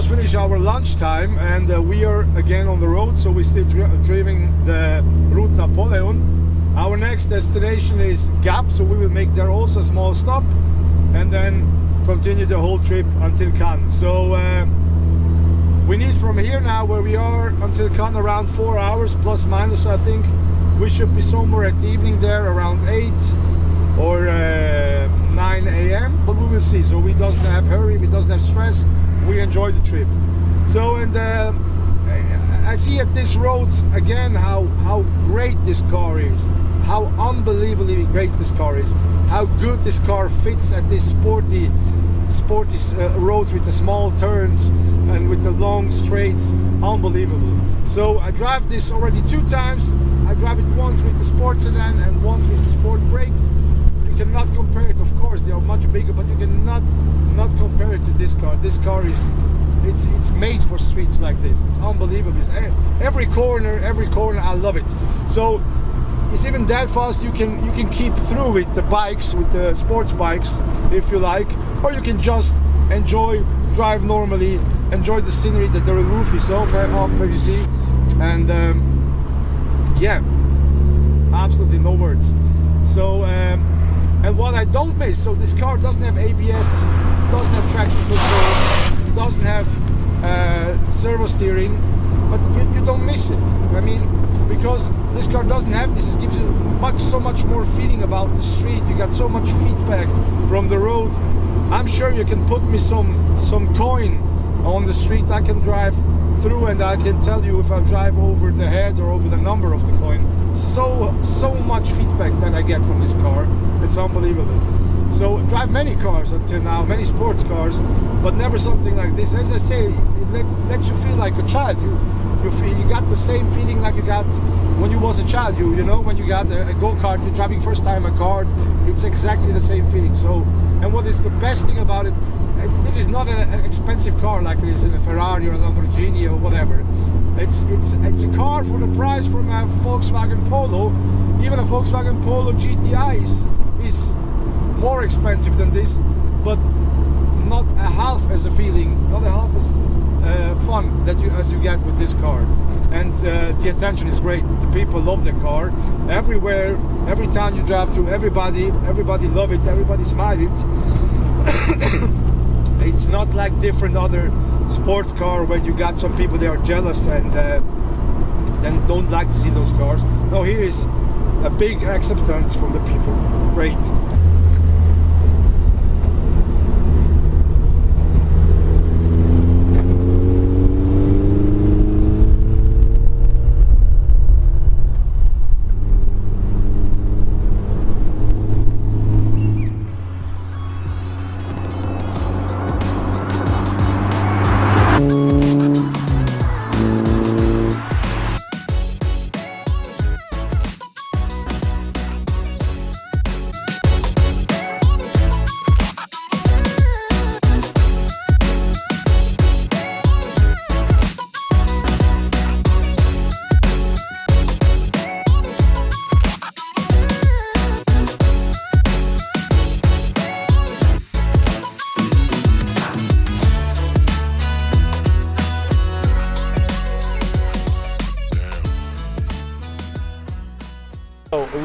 just finished our lunchtime and we are again on the road, so we're still driving the Route Napoleon. Our next destination is Gap, so we will make there also a small stop and then continue the whole trip until Cannes. So we need from here now where we are until Cannes around 4 hours plus minus. I think we should be somewhere at the evening there around 8 or 9 a.m. but we will see. So we doesn't have hurry, we doesn't have stress, we enjoy the trip. So and I see at this roads again how great this car is, how unbelievably great this car is, how good this car fits at this sporty roads with the small turns and with the long straights. Unbelievable. So I drive this already 2 times. I drive it once with the sport sedan and once with the sport brake. You cannot compare it, of course, they are much bigger, but you cannot compare it to this car. This car is it's made for streets like this. It's unbelievable. It's every corner, I love it. So it's even that fast. You can keep through with the bikes, with the sports bikes if you like, or you can just enjoy, drive normally, enjoy the scenery. That the roof is up you see, and yeah, absolutely no words. So and what I don't miss, so this car doesn't have ABS, doesn't have traction control, doesn't have servo steering, but you don't miss it. I mean, because this car doesn't have this, it gives you so much more feeling about the street. You got so much feedback from the road. I'm sure you can put me some coin on the street. I can drive through and I can tell you if I drive over the head or over the number of the coin. So much feedback that I get from this car. It's unbelievable. So drive many cars until now, many sports cars, but never something like this. As I say, it lets you feel like a child. You got the same feeling like you got when you was a child. You know, when you got a go-kart, you're driving first time a kart, it's exactly the same feeling. So, and what is the best thing about it, this is not an expensive car like it is in a Ferrari or a Lamborghini or whatever. It's a car for the price from a Volkswagen Polo. Even a Volkswagen Polo GTI is more expensive than this, but not a half as a feeling, not a half as fun that as you get with this car. And the attention is great. The people love the car. Everywhere, every town you drive to, everybody love it. Everybody smile it. It's not like different other sports car where you got some people that are jealous and then don't like to see those cars. No, here is a big acceptance from the people. Great.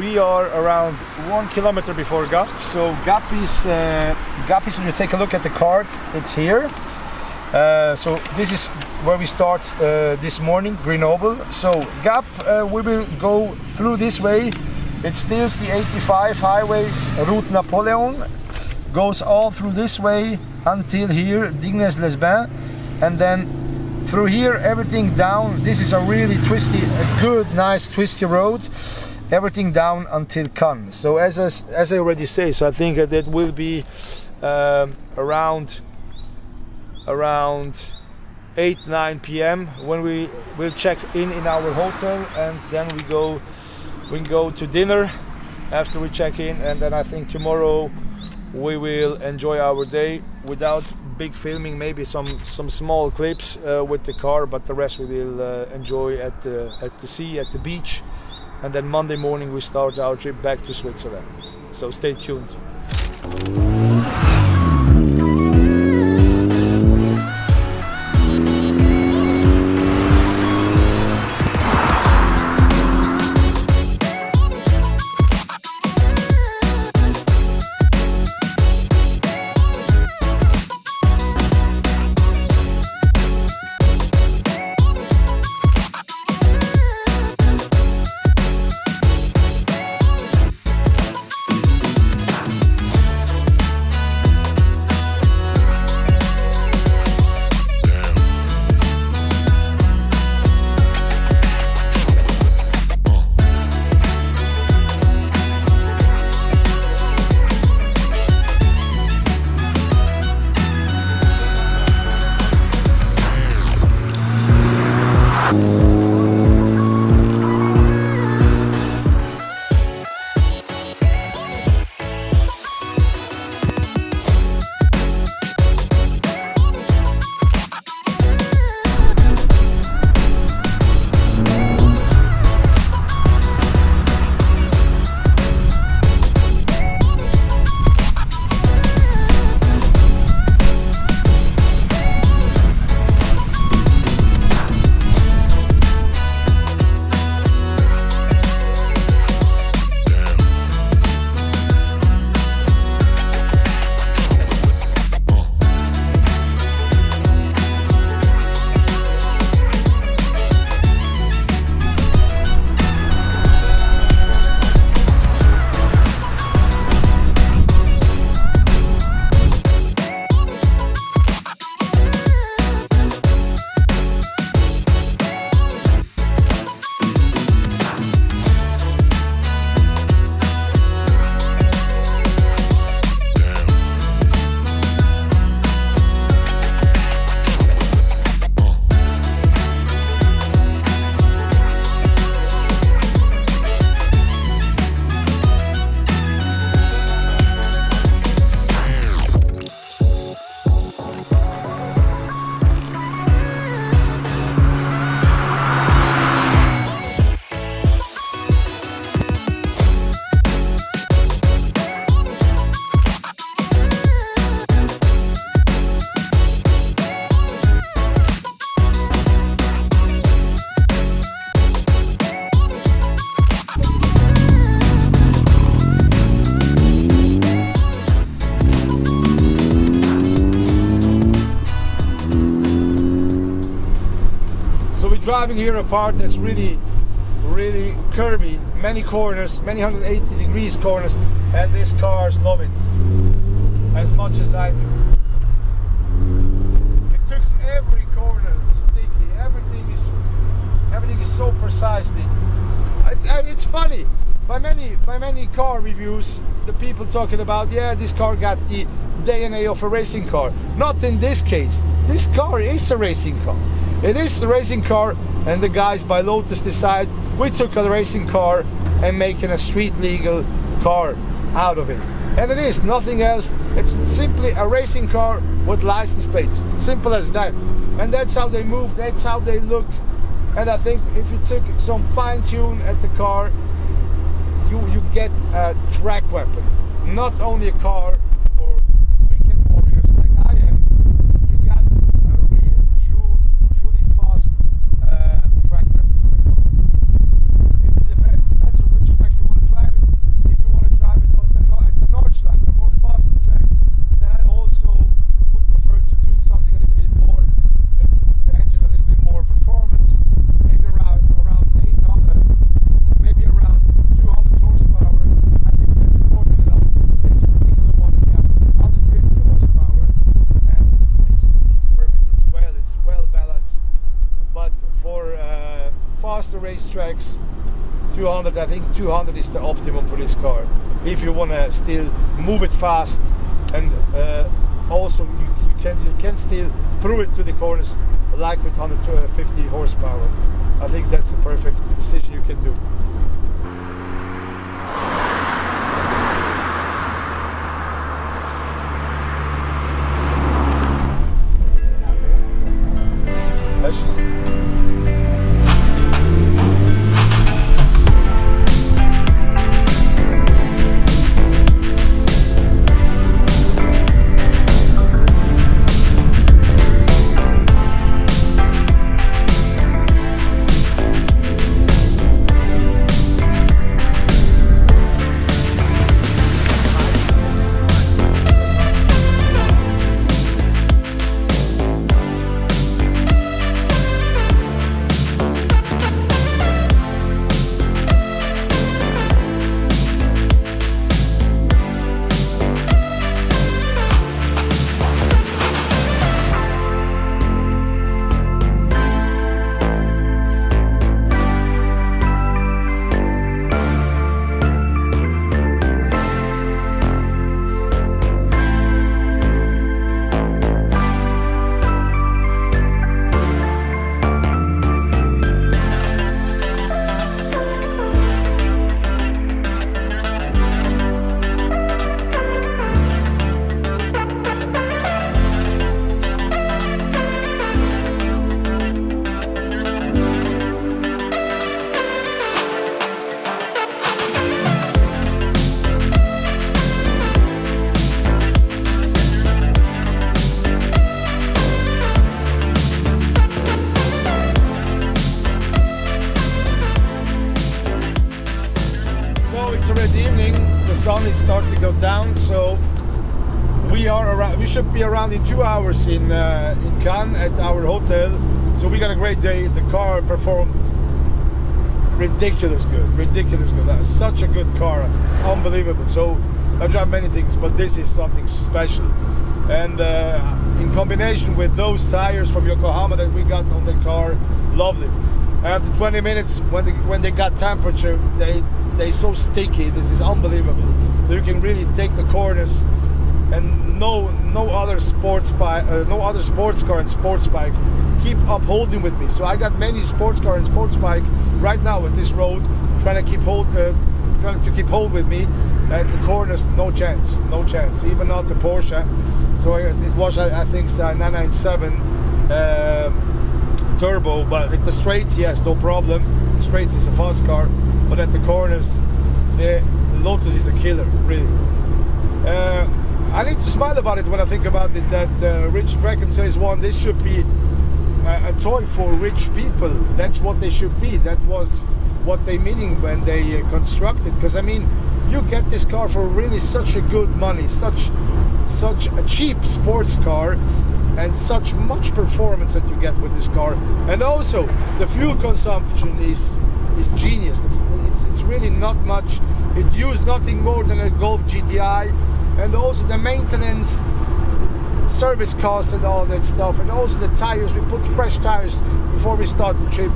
We are around 1 kilometer before Gap. So Gap is when you take a look at the card, it's here. So this is where we start this morning, Grenoble. So Gap, we will go through this way. It steals the 85 highway, Route Napoleon, goes all through this way until here, Dignes-les-Bains, and then through here everything down. This is a really twisty, a good, nice twisty road. Everything down until Cannes. So as I already say, so I think that will be around 8-9 p.m. when we will check in our hotel, and then we go to dinner after we check in, and then I think tomorrow we will enjoy our day without big filming, maybe some small clips with the car, but the rest we will enjoy at the sea, at the beach. And then Monday morning we start our trip back to Switzerland. So stay tuned. driving here a part that's really curvy, many corners, many 180 degrees corners, and these cars love it as much as I do. It took every corner sticky. Everything is so precisely. It's funny. By many car reviews, the people talking about, yeah, this car got the DNA of a racing car. Not in this case. This car is a racing car. It is a racing car, and the guys by Lotus decide we took a racing car and making a street legal car out of it. And it is nothing else. It's simply a racing car with license plates. Simple as that. And that's how they move, that's how they look. And I think if you took some fine tune at the car, you get a track weapon. Not only a car for weekend warriors like I am, you got a real, truly fast track weapon for the car. It depends on which track you want to drive it. If you want to drive it at the Nordschleife, the more faster tracks, then I also would prefer to do something a little bit more, with the engine a little bit more performance, maybe around 800, maybe around 200 horsepower. I think that's more than enough. This particular one has got 150 horsepower, and it's perfect. It's well balanced. But for faster racetracks, 200, I think 200 is the optimum for this car. If you want to still move it fast, and also you can still through it to the corners like with 150 horsepower. I think that's the perfect decision you can do. That's just sun is starting to go down, so we should be around in 2 hours in Cannes at our hotel. So we got a great day. The car performed ridiculous good. That's such a good car. It's unbelievable. So I drive many things, but this is something special. And in combination with those tires from Yokohama that we got on the car, lovely. After 20 minutes, when they got temperature, they're so sticky. This is unbelievable. So you can really take the corners, and no other sports car and sports bike keep upholding with me. So I got many sports car and sports bike right now at this road, trying to keep hold with me. At the corners, no chance. Even not the Porsche. So it was, I think, 997 turbo, but at the straights, yes, no problem. The straights is a fast car, but at the corners, the Lotus is a killer, really. I need to smile about it when I think about it, that Rich Dragon says, this should be a toy for rich people. That's what they should be. That was what they meaning when they constructed. Because I mean, you get this car for really such a good money, such a cheap sports car, and such much performance that you get with this car. And also the fuel consumption is genius. It's really not much. It used nothing more than a Golf GTI, and also the maintenance, service costs and all that stuff, and also the tires. We put fresh tires before we start the trip.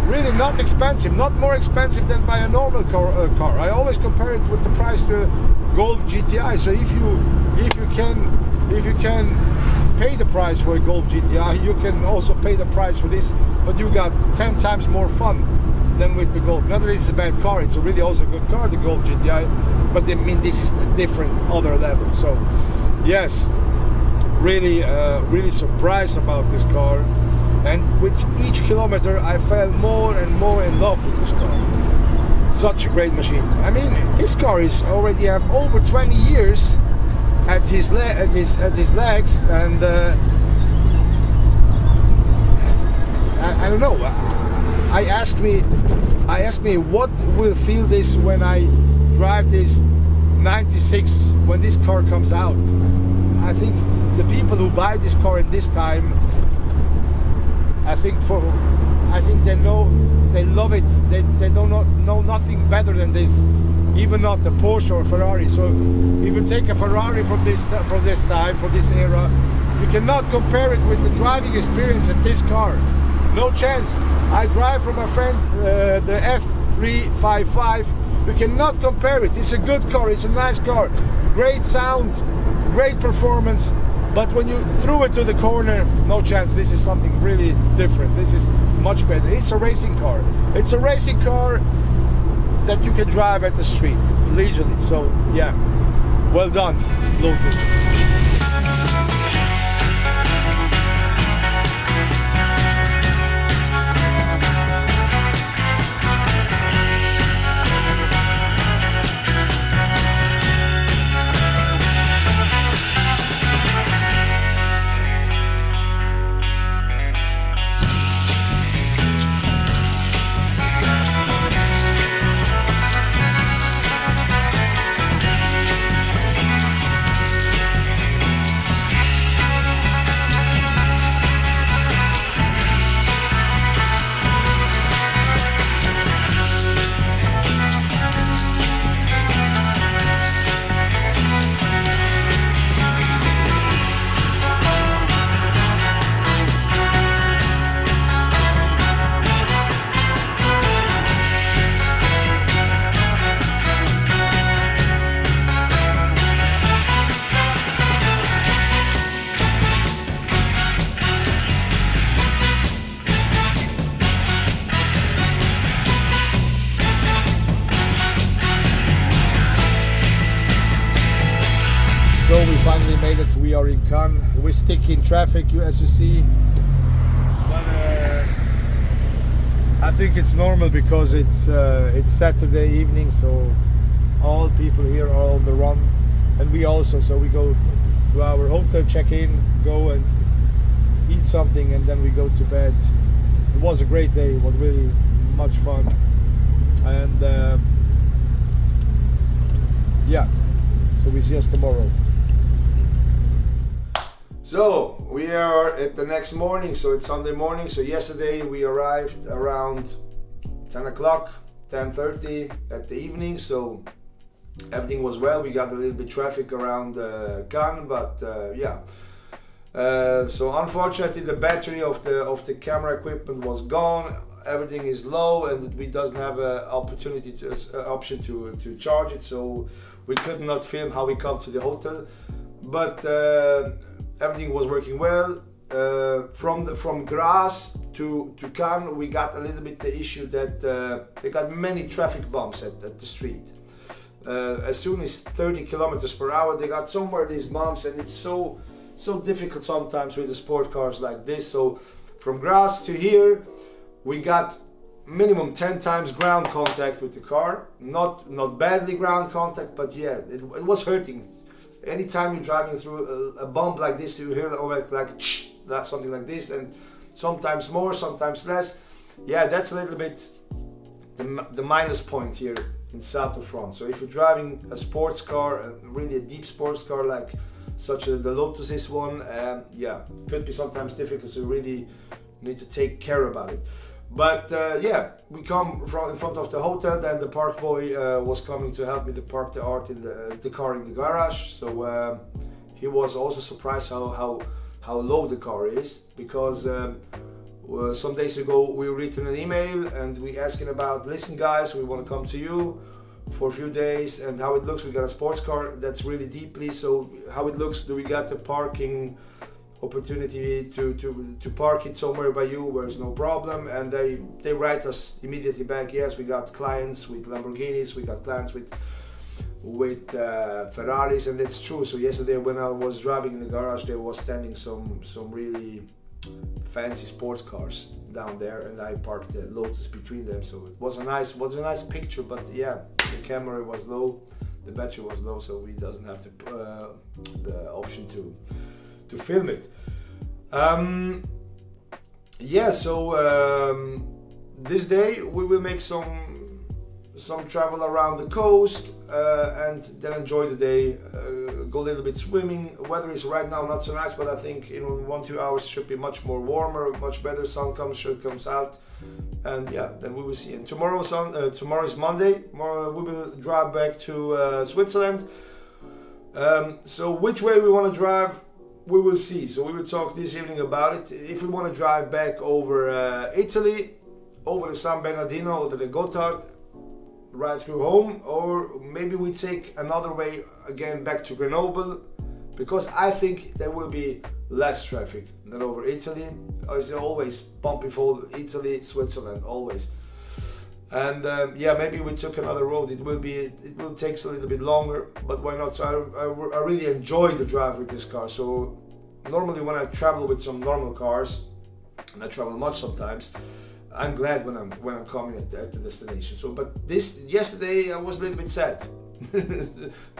Really not expensive, not more expensive than by a normal car. I always compare it with the price to a Golf GTI. So if you can pay the price for a Golf GTI, you can also pay the price for this, but you got 10 times more fun than with the Golf. Not that it's a bad car, it's a really also a good car, the Golf GTI, but I mean this is a different other level. So yes, really really surprised about this car, and with each kilometer I fell more and more in love with this car. Such a great machine. I mean, this car is already have over 20 years at his legs, and I don't know. I asked me what will feel this when I drive this 96 when this car comes out. I think the people who buy this car at this time, I think they love it. They don't know nothing better than this, even not a Porsche or Ferrari. So if you take a Ferrari from this time, from this era, you cannot compare it with the driving experience at this car. No chance. I drive from a friend the F355. You cannot compare it. It's a good car. It's a nice car. Great sound, great performance. But when you threw it to the corner, no chance. This is something really different. This is much better. It's a racing car. It's a racing car that you can drive at the street leisurely. So yeah, well done, Lotus. So we finally made it. We are in Cannes. We're stuck in traffic, as you see. But I think it's normal because it's Saturday evening, so all people here are on the run, and we also. So we go to our hotel, check in, go and eat something, and then we go to bed. It was a great day. It was really much fun, and yeah. So we see us tomorrow. So we are at the next morning, so it's Sunday morning. So yesterday we arrived around 10 o'clock, 10:30 at the evening. So everything was well. We got a little bit traffic around Cannes, but yeah. So unfortunately the battery of the camera equipment was gone. Everything is low, and we doesn't have an opportunity to option to charge it. So we could not film how we come to the hotel, but everything was working well. From Graz to Cannes, we got a little bit the issue that they got many traffic bumps at the street. As soon as 30 kilometers per hour, they got somewhere these bumps, and it's so difficult sometimes with the sport cars like this. So from Graz to here, we got minimum 10 times ground contact with the car. Not badly ground contact, but yeah, it was hurting. Anytime you're driving through a bump like this, you hear like something like this, and sometimes more, sometimes less. Yeah, that's a little bit the minus point here in South of France. So if you're driving a sports car, really a deep sports car like such as the Lotus is one. Yeah, could be sometimes difficult, so you really need to take care about it. But yeah, we come in front of the hotel. Then the park boy was coming to help me to park the car in the garage. So he was also surprised how low the car is, because some days ago we written an email and we asking about, listen guys, we want to come to you for a few days, and how it looks. We got a sports car that's really deeply, so how it looks, do we got the parking opportunity to park it somewhere by you where there's no problem? And they write us immediately back, yes, we got clients with Lamborghinis, we got clients with Ferraris, and it's true. So yesterday when I was driving in the garage, there was standing some really fancy sports cars down there, and I parked the Lotus between them. So it was a nice picture. But yeah, the camera was low, the battery was low, so we doesn't have the option to film it. Yeah, so this day we will make some travel around the coast and then enjoy the day, go a little bit swimming. Weather is right now not so nice, but I think in 1-2 hours should be much more warmer, much better. Sun comes out, and yeah, then we will see. And tomorrow is Monday. Tomorrow we will drive back to Switzerland. So which way we want to drive, we will see. So we will talk this evening about it. If we want to drive back over Italy, over the San Bernardino or the Gotthard, right through home, or maybe we take another way again back to Grenoble, because I think there will be less traffic than over Italy. It's always bumpy for Italy, Switzerland, always. And yeah, maybe we took another road. It will take a little bit longer, but why not? So I really enjoy the drive with this car. So normally when I travel with some normal cars, and I travel much sometimes, I'm glad when I'm coming at the destination. So, but yesterday I was a little bit sad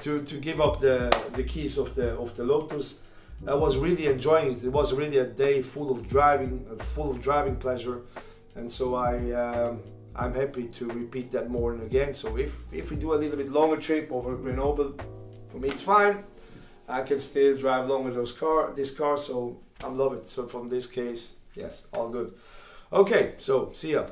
to give up the keys of the Lotus. I was really enjoying it. It was really a day full of driving pleasure, and so I'm happy to repeat that more and again. So if we do a little bit longer trip over Grenoble, for me it's fine. I can still drive longer this car, so I love it. So from this case, yes, all good. Okay, so see ya.